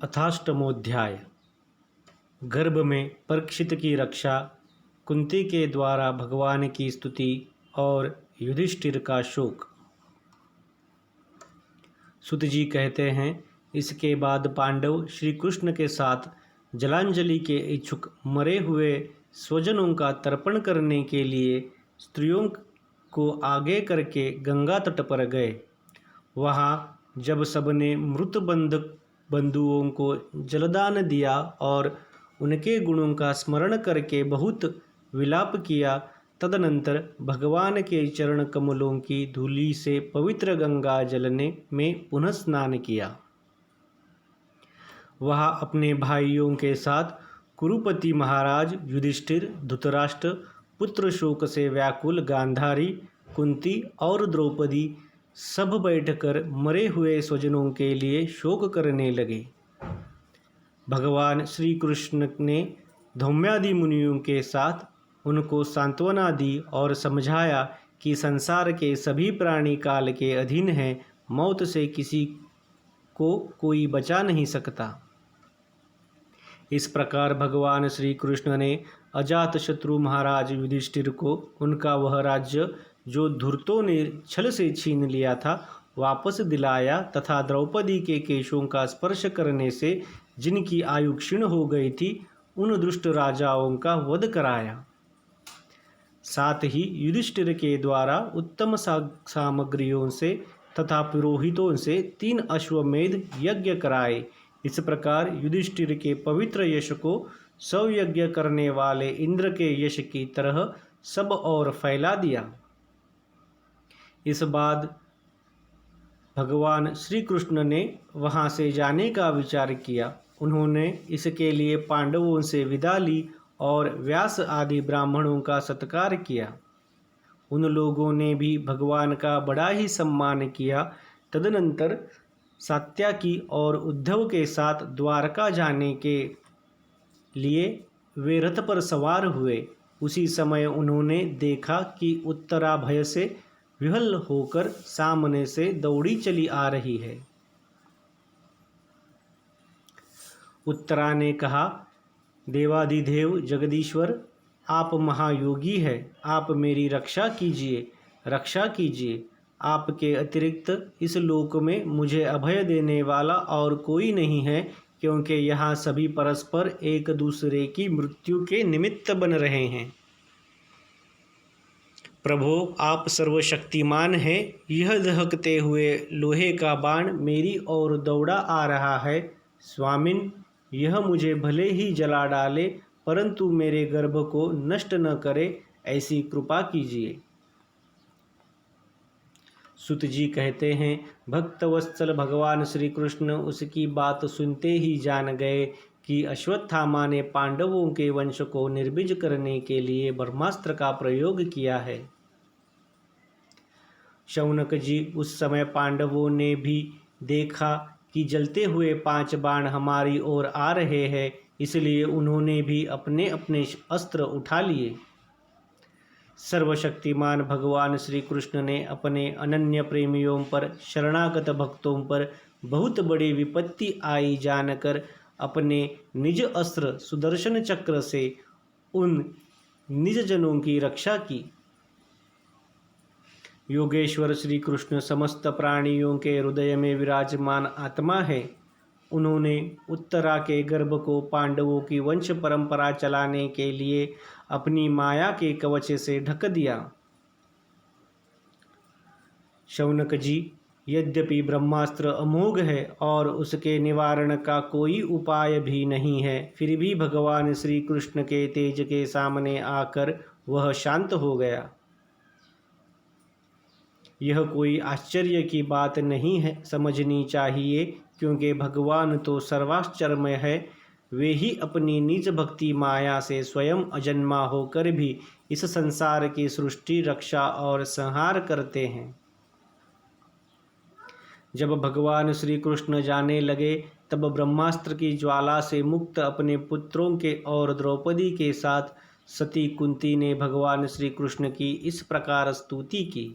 अथाष्टमोध्याय। गर्भ में परीक्षित की रक्षा, कुंती के द्वारा भगवान की स्तुति और युधिष्ठिर का शोक। सुत जी कहते हैं, इसके बाद पांडव श्री कृष्ण के साथ जलांजलि के इच्छुक मरे हुए स्वजनों का तर्पण करने के लिए स्त्रियों को आगे करके गंगा तट पर गए। वहाँ जब सबने मृत बंधुओं को जलदान दिया और उनके गुणों का स्मरण करके बहुत विलाप किया, तदनंतर भगवान के चरण कमलों की धूलि से पवित्र गंगा जल में पुनः स्नान किया। वह अपने भाइयों के साथ कुरुपति महाराज युधिष्ठिर, धृतराष्ट्र, पुत्र शोक से व्याकुल गांधारी, कुंती और द्रौपदी सब बैठकर मरे हुए स्वजनों के लिए शोक करने लगे। भगवान श्री कृष्ण ने धौम्यादि मुनियों के साथ उनको सांत्वना दी और समझाया कि संसार के सभी प्राणी काल के अधीन हैं, मौत से किसी को कोई बचा नहीं सकता। इस प्रकार भगवान श्री कृष्ण ने अजातशत्रु महाराज युधिष्ठिर को उनका वह राज्य जो धूर्तों ने छल से छीन लिया था वापस दिलाया तथा द्रौपदी के केशों का स्पर्श करने से जिनकी आयु क्षीण हो गई थी उन दुष्ट राजाओं का वध कराया। साथ ही युधिष्ठिर के द्वारा उत्तम सामग्रियों से तथा पुरोहितों से 3 अश्वमेध यज्ञ कराए। इस प्रकार युधिष्ठिर के पवित्र यश को सौयज्ञ करने वाले इंद्र के यश की तरह सब और फैला दिया। इस बाद भगवान श्री कृष्ण ने वहाँ से जाने का विचार किया। उन्होंने इसके लिए पांडवों से विदा ली और व्यास आदि ब्राह्मणों का सत्कार किया। उन लोगों ने भी भगवान का बड़ा ही सम्मान किया। तदनंतर सात्याकी और उद्धव के साथ द्वारका जाने के लिए वे रथ पर सवार हुए। उसी समय उन्होंने देखा कि उत्तरा भय से विह्वल होकर सामने से दौड़ी चली आ रही है। उत्तरा ने कहा, देवाधिदेव जगदीश्वर, आप महायोगी है, आप मेरी रक्षा कीजिए, रक्षा कीजिए। आपके अतिरिक्त इस लोक में मुझे अभय देने वाला और कोई नहीं है, क्योंकि यहाँ सभी परस्पर एक दूसरे की मृत्यु के निमित्त बन रहे हैं। प्रभो, आप सर्वशक्तिमान हैं। यह दहकते हुए लोहे का बाण मेरी ओर दौड़ा आ रहा है। स्वामिन, यह मुझे भले ही जला डाले, परंतु मेरे गर्भ को नष्ट न करे, ऐसी कृपा कीजिए। सुत जी कहते हैं, भक्तवत्सल भगवान श्री कृष्ण उसकी बात सुनते ही जान गए कि अश्वत्थामा ने पांडवों के वंश को निर्बीज करने के लिए ब्रह्मास्त्र का प्रयोग किया है। शौनक जी उस समय पांडवों ने भी देखा कि जलते हुए 5 बाण हमारी ओर आ रहे हैं, इसलिए उन्होंने भी अपने अपने अस्त्र उठा लिए। सर्वशक्तिमान भगवान श्री कृष्ण ने अपने अनन्य प्रेमियों पर, शरणागत भक्तों पर बहुत बड़ी विपत्ति आई जानकर अपने निज अस्त्र सुदर्शन चक्र से उन निज जनों की रक्षा की। योगेश्वर श्री कृष्ण समस्त प्राणियों के हृदय में विराजमान आत्मा है। उन्होंने उत्तरा के गर्भ को पांडवों की वंश परंपरा चलाने के लिए अपनी माया के कवच से ढक दिया। शौनक जी, यद्यपि ब्रह्मास्त्र अमोघ है और उसके निवारण का कोई उपाय भी नहीं है, फिर भी भगवान श्री कृष्ण के तेज के सामने आकर वह शांत हो गया। यह कोई आश्चर्य की बात नहीं है, समझनी चाहिए, क्योंकि भगवान तो सर्वाश्चर्यमय है। वे ही अपनी निज भक्ति माया से स्वयं अजन्मा होकर भी इस संसार की सृष्टि, रक्षा और संहार करते हैं। जब भगवान श्री कृष्ण जाने लगे, तब ब्रह्मास्त्र की ज्वाला से मुक्त अपने पुत्रों के और द्रौपदी के साथ सती कुंती ने भगवान श्री कृष्ण की इस प्रकार स्तुति की।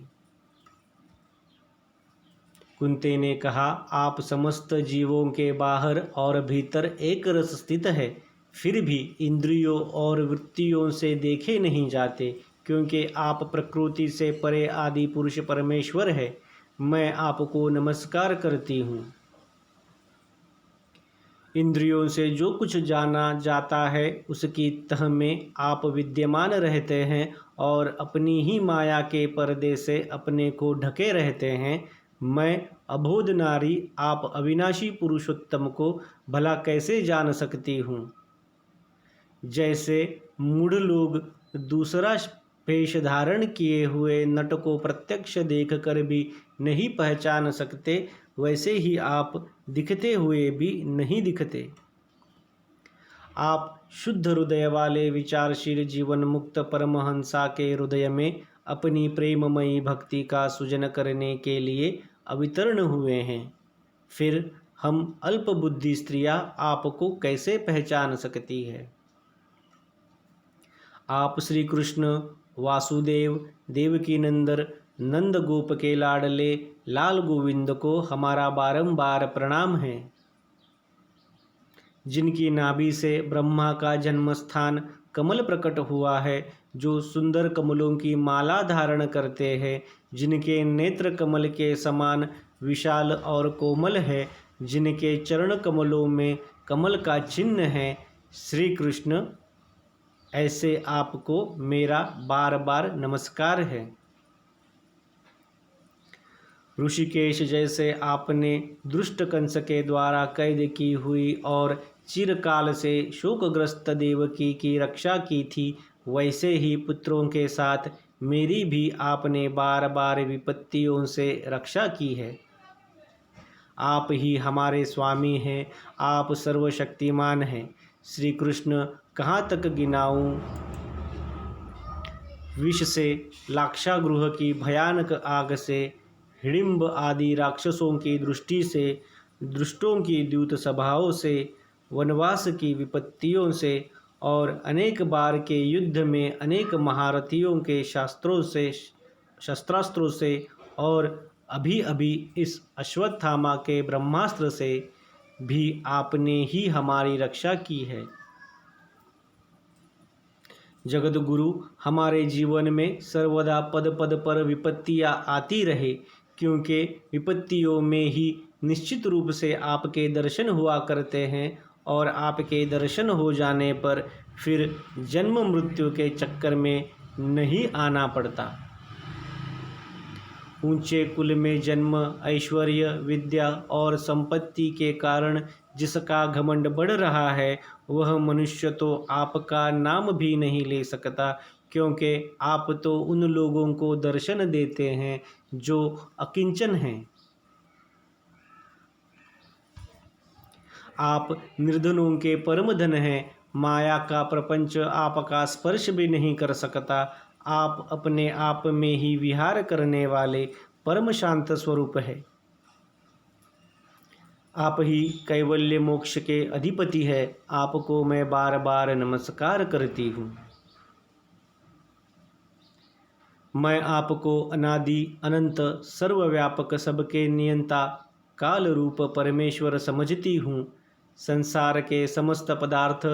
कुंती ने कहा, आप समस्त जीवों के बाहर और भीतर एक रस स्थित है, फिर भी इंद्रियों और वृत्तियों से देखे नहीं जाते, क्योंकि आप प्रकृति से परे आदि पुरुष परमेश्वर है। मैं आपको नमस्कार करती हूँ। इंद्रियों से जो कुछ जाना जाता है उसकी तह में आप विद्यमान रहते हैं और अपनी ही माया के पर्दे से अपने को ढके रहते हैं। मैं अबोध नारी आप अविनाशी पुरुषोत्तम को भला कैसे जान सकती हूँ। जैसे मूढ़ लोग दूसरा वेश धारण किए हुए नट को प्रत्यक्ष देखकर भी नहीं पहचान सकते, वैसे ही आप दिखते हुए भी नहीं दिखते। आप शुद्ध हृदय वाले विचारशील जीवन मुक्त परमहंसा के हृदय में अपनी प्रेममयी भक्ति का सृजन करने के लिए अवतीर्ण हुए हैं। फिर हम अल्प बुद्धि स्त्रियां आपको कैसे पहचान सकती है। आप श्री कृष्ण वासुदेव देवकी नंदन नंद गोप के लाडले लाल गोविंद को हमारा बारंबार प्रणाम है, जिनकी नाभि से ब्रह्मा का जन्म स्थान कमल प्रकट हुआ है, जो सुंदर कमलों की माला धारण करते हैं, जिनके नेत्र कमल के समान विशाल और कोमल है, जिनके चरण कमलों में कमल का चिन्ह है। श्री कृष्ण, ऐसे आपको मेरा बार बार नमस्कार है। ऋषिकेश, जैसे आपने दुष्ट कंस के द्वारा कैद की हुई और चिरकाल से शोकग्रस्त देवकी की रक्षा की थी, वैसे ही पुत्रों के साथ मेरी भी आपने बार बार विपत्तियों से रक्षा की है। आप ही हमारे स्वामी हैं, आप सर्वशक्तिमान हैं। श्री कृष्ण, कहाँ तक गिनाऊं। विष से, लाक्षागृह की भयानक आग से, हिडिंब आदि राक्षसों की दृष्टि से, दुष्टों की द्यूत सभाओं से, वनवास की विपत्तियों से और अनेक बार के युद्ध में अनेक महारथियों के शस्त्रास्त्रों से और अभी अभी इस अश्वत्थामा के ब्रह्मास्त्र से भी आपने ही हमारी रक्षा की है। जगत गुरु, हमारे जीवन में सर्वदा पद पद पर विपत्तियां आती रहे, क्योंकि विपत्तियों में ही निश्चित रूप से आपके दर्शन हुआ करते हैं और आपके दर्शन हो जाने पर फिर जन्म मृत्यु के चक्कर में नहीं आना पड़ता। ऊंचे कुल में जन्म, ऐश्वर्य, विद्या और संपत्ति के कारण जिसका घमंड बढ़ रहा है, वह मनुष्य तो आपका नाम भी नहीं ले सकता, क्योंकि आप तो उन लोगों को दर्शन देते हैं जो अकिंचन हैं। आप निर्धनों के परम धन हैं। माया का प्रपंच आपका स्पर्श भी नहीं कर सकता। आप अपने आप में ही विहार करने वाले परम शांत स्वरूप है। आप ही कैवल्य मोक्ष के अधिपति है। आपको मैं बार बार नमस्कार करती हूँ। मैं आपको अनादि अनंत सर्वव्यापक सबके नियंता काल रूप परमेश्वर समझती हूँ। संसार के समस्त पदार्थ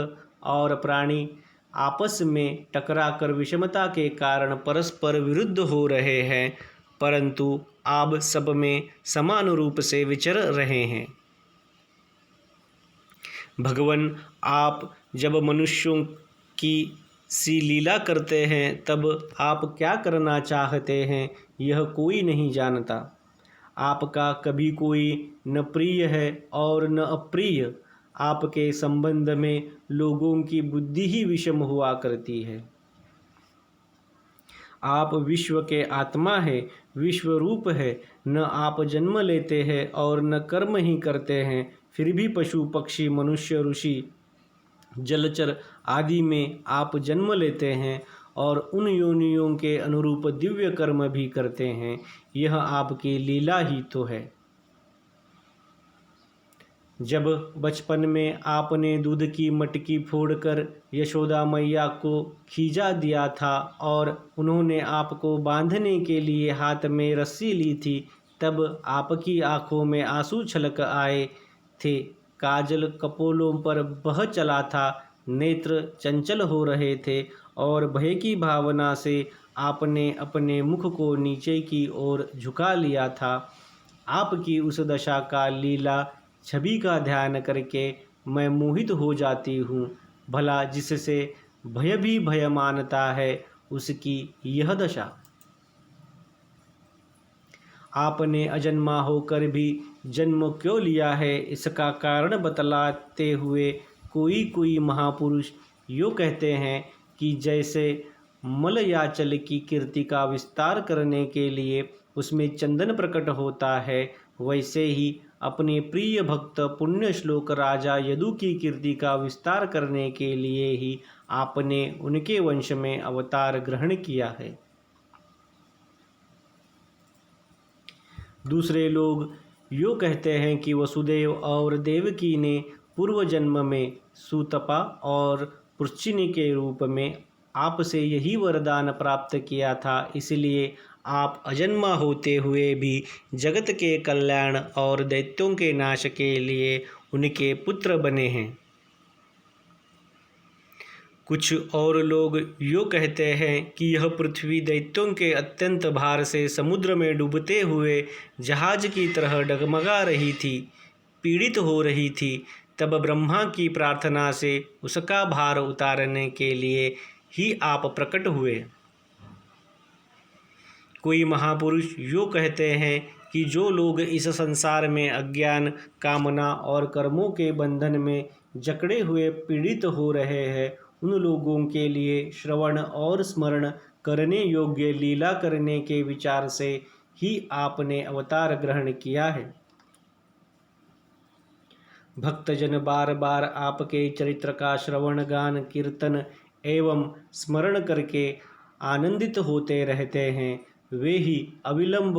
और प्राणी आपस में टकराकर विषमता के कारण परस्पर विरुद्ध हो रहे हैं, परंतु आप सब में समान रूप से विचर रहे हैं। भगवान, आप जब मनुष्यों की सी लीला करते हैं तब आप क्या करना चाहते हैं, यह कोई नहीं जानता। आपका कभी कोई न प्रिय है और न अप्रिय। आपके संबंध में लोगों की बुद्धि ही विषम हुआ करती है। आप विश्व के आत्मा है, विश्व रूप है। न आप जन्म लेते हैं और न कर्म ही करते हैं, फिर भी पशु पक्षी मनुष्य ऋषि जलचर आदि में आप जन्म लेते हैं और उन योनियों के अनुरूप दिव्य कर्म भी करते हैं। यह आपकी लीला ही तो है। जब बचपन में आपने दूध की मटकी फोड़कर यशोदा मैया को खींचा दिया था और उन्होंने आपको बांधने के लिए हाथ में रस्सी ली थी, तब आपकी आंखों में आंसू छलक आए थे, काजल कपोलों पर बह चला था, नेत्र चंचल हो रहे थे और भय की भावना से आपने अपने मुख को नीचे की ओर झुका लिया था। आपकी उस दशा का लीला छवि का ध्यान करके मैं मोहित हो जाती हूँ। भला जिससे भय भी भय मानता है, उसकी यह दशा। आपने अजन्मा होकर भी जन्म क्यों लिया है, इसका कारण बतलाते हुए कोई कोई महापुरुष यूँ कहते हैं कि जैसे मलयाचल की कीर्ति का विस्तार करने के लिए उसमें चंदन प्रकट होता है, वैसे ही अपने प्रिय भक्त पुण्य श्लोक राजा यदु की कीर्ति का विस्तार करने के लिए ही आपने उनके वंश में अवतार ग्रहण किया है। दूसरे लोग यूँ कहते हैं कि वसुदेव और देवकी ने पूर्व जन्म में सूतपा और पृश्चिनी के रूप में आपसे यही वरदान प्राप्त किया था, इसलिए आप अजन्मा होते हुए भी जगत के कल्याण और दैत्यों के नाश के लिए उनके पुत्र बने हैं। कुछ और लोग यूँ कहते हैं कि यह पृथ्वी दैत्यों के अत्यंत भार से समुद्र में डूबते हुए जहाज की तरह डगमगा रही थी, पीड़ित हो रही थी। तब ब्रह्मा की प्रार्थना से उसका भार उतारने के लिए ही आप प्रकट हुए। कोई महापुरुष यूँ कहते हैं कि जो लोग इस संसार में अज्ञान, कामना और कर्मों के बंधन में जकड़े हुए पीड़ित हो रहे हैं, उन लोगों के लिए श्रवण और स्मरण करने योग्य लीला करने के विचार से ही आपने अवतार ग्रहण किया है। भक्तजन बार बार आपके चरित्र का श्रवण, गान, कीर्तन एवं स्मरण करके आनंदित होते रहते हैं। वे ही अविलंब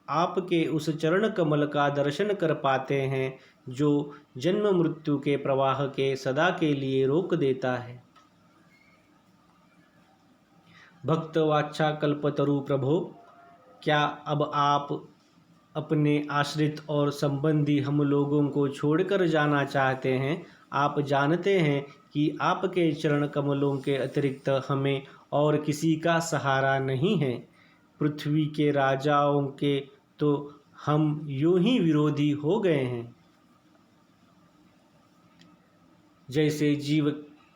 आपके उस चरण कमल का दर्शन कर पाते हैं जो जन्म मृत्यु के प्रवाह के सदा के लिए रोक देता है। भक्त वाच्छा कल्पतरु प्रभो, क्या अब आप अपने आश्रित और संबंधी हम लोगों को छोड़कर जाना चाहते हैं? आप जानते हैं कि आपके चरण कमलों के अतिरिक्त हमें और किसी का सहारा नहीं है। पृथ्वी के राजाओं के तो हम यूं ही विरोधी हो गए हैं। जैसे जीव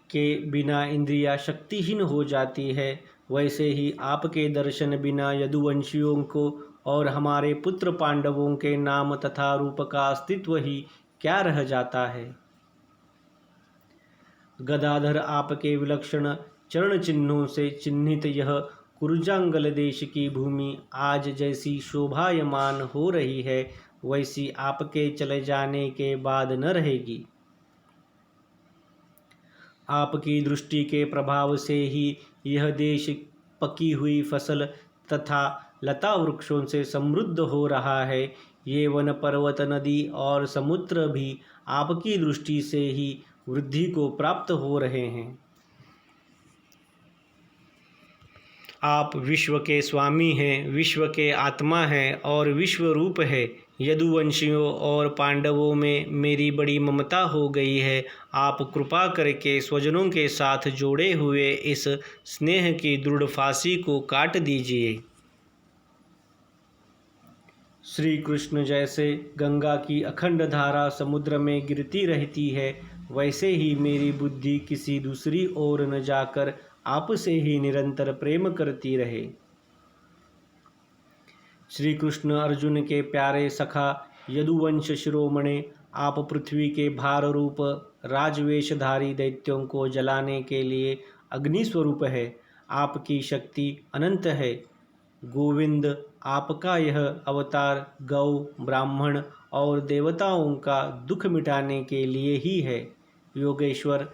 के बिना इंद्रियां शक्तिहीन हो जाती है, वैसे ही आपके दर्शन बिना यदुवंशियों को और हमारे पुत्र पांडवों के नाम तथा रूप का अस्तित्व ही क्या रह जाता है। गदाधर आपके विलक्षण चरण चिन्हों से चिन्हित यह कुरुजांगल देश की भूमि आज जैसी शोभायमान हो रही है, वैसी आपके चले जाने के बाद न रहेगी। आपकी दृष्टि के प्रभाव से ही यह देश पकी हुई फसल तथा लता वृक्षों से समृद्ध हो रहा है। ये वन, पर्वत, नदी और समुद्र भी आपकी दृष्टि से ही वृद्धि को प्राप्त हो रहे हैं। आप विश्व के स्वामी हैं, विश्व के आत्मा हैं और विश्व रूप है। यदुवंशियों और पांडवों में मेरी बड़ी ममता हो गई है। आप कृपा करके स्वजनों के साथ जोड़े हुए इस स्नेह की दृढ़ फांसी को काट दीजिए। श्री कृष्ण जैसे गंगा की अखंड धारा समुद्र में गिरती रहती है, वैसे ही मेरी बुद्धि किसी दूसरी ओर न जाकर आपसे ही निरंतर प्रेम करती रहे। श्री कृष्ण अर्जुन के प्यारे सखा यदुवंश शिरोमणे, आप पृथ्वी के भार रूप राजवेशधारी दैत्यों को जलाने के लिए अग्नि स्वरूप है। आपकी शक्ति अनंत है। गोविंद, आपका यह अवतार गौ, ब्राह्मण और देवताओं का दुख मिटाने के लिए ही है। योगेश्वर,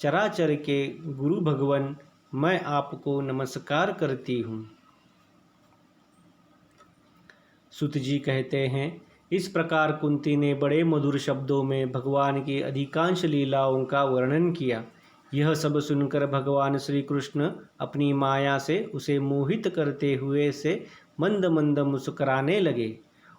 चराचर के गुरु भगवन, मैं आपको नमस्कार करती हूँ। सुत जी कहते हैं, इस प्रकार कुंती ने बड़े मधुर शब्दों में भगवान की अधिकांश लीलाओं का वर्णन किया। यह सब सुनकर भगवान श्री कृष्ण अपनी माया से उसे मोहित करते हुए से मंद मंद मुस्कुराने लगे।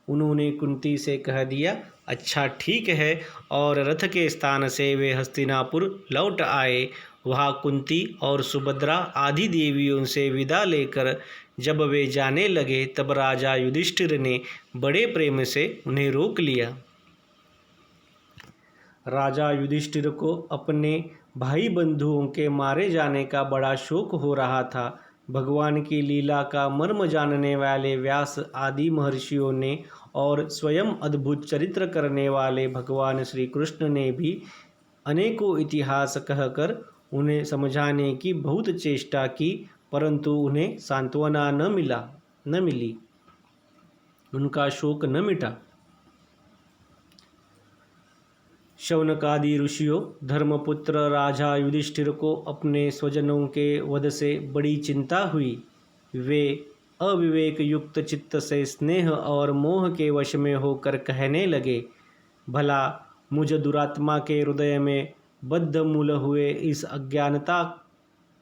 उन्होंने कुंती से कह दिया, अच्छा ठीक है, और रथ के स्थान से वे हस्तिनापुर लौट आए। वहाँ कुंती और सुभद्रा आदि देवियों से विदा लेकर जब वे जाने लगे तब राजा युधिष्ठिर ने बड़े प्रेम से उन्हें रोक लिया। राजा युधिष्ठिर को अपने भाई बंधुओं के मारे जाने का बड़ा शोक हो रहा था। भगवान की लीला का मर्म जानने वाले व्यास आदि महर्षियों ने और स्वयं अद्भुत चरित्र करने वाले भगवान श्री कृष्ण ने भी अनेकों इतिहास कहकर उन्हें समझाने की बहुत चेष्टा की, परंतु उन्हें सांत्वना न मिली, उनका शोक न मिटा। शौनकादि ऋषियों, धर्मपुत्र राजा युधिष्ठिर को अपने स्वजनों के वध से बड़ी चिंता हुई। वे अविवेक युक्त चित्त से स्नेह और मोह के वश में होकर कहने लगे, भला मुझ दुरात्मा के हृदय में बद्ध मूल हुए इस अज्ञानता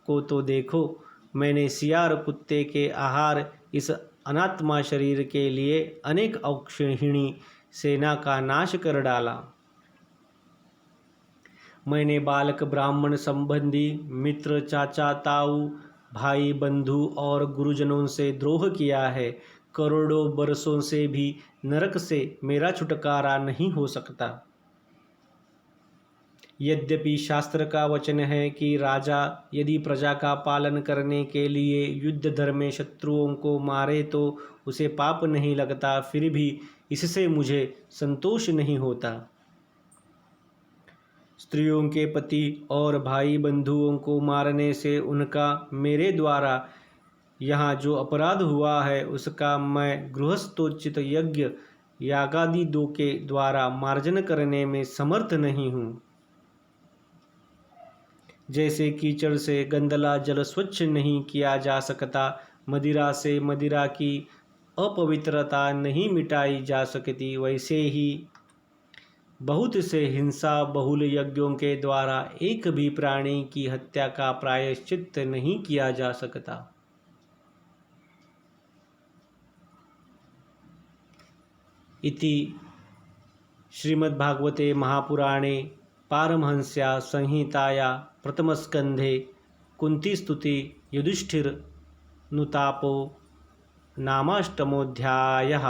को तो देखो। मैंने सियार कुत्ते के आहार इस अनात्मा शरीर के लिए अनेक अक्षिणी सेना का नाश कर डाला। मैंने बालक ब्राह्मण संबंधी मित्र चाचा ताऊ भाई बंधु और गुरुजनों से द्रोह किया है। करोड़ों बरसों से भी नरक से मेरा छुटकारा नहीं हो सकता। यद्यपि शास्त्र का वचन है कि राजा यदि प्रजा का पालन करने के लिए युद्ध धर्म में शत्रुओं को मारे तो उसे पाप नहीं लगता, फिर भी इससे मुझे संतोष नहीं होता। स्त्रियों के पति और भाई बंधुओं को मारने से उनका मेरे द्वारा यहाँ जो अपराध हुआ है उसका मैं गृहस्थोचित यज्ञ यागादि दो के द्वारा मार्जन करने में समर्थ नहीं हूँ। जैसे कीचड़ से गंदला जल स्वच्छ नहीं किया जा सकता, मदिरा से मदिरा की अपवित्रता नहीं मिटाई जा सकती, वैसे ही बहुत से हिंसा बहुल यज्ञों के द्वारा एक भी प्राणी की हत्या का प्रायश्चित नहीं किया जा सकता। इति श्रीमद्भागवते महापुराणे पारमहंस्या संहिताया प्रथमस्कंधे कुंतीस्तुति युधिष्ठिर नुतापो नामाष्टमोऽध्यायः।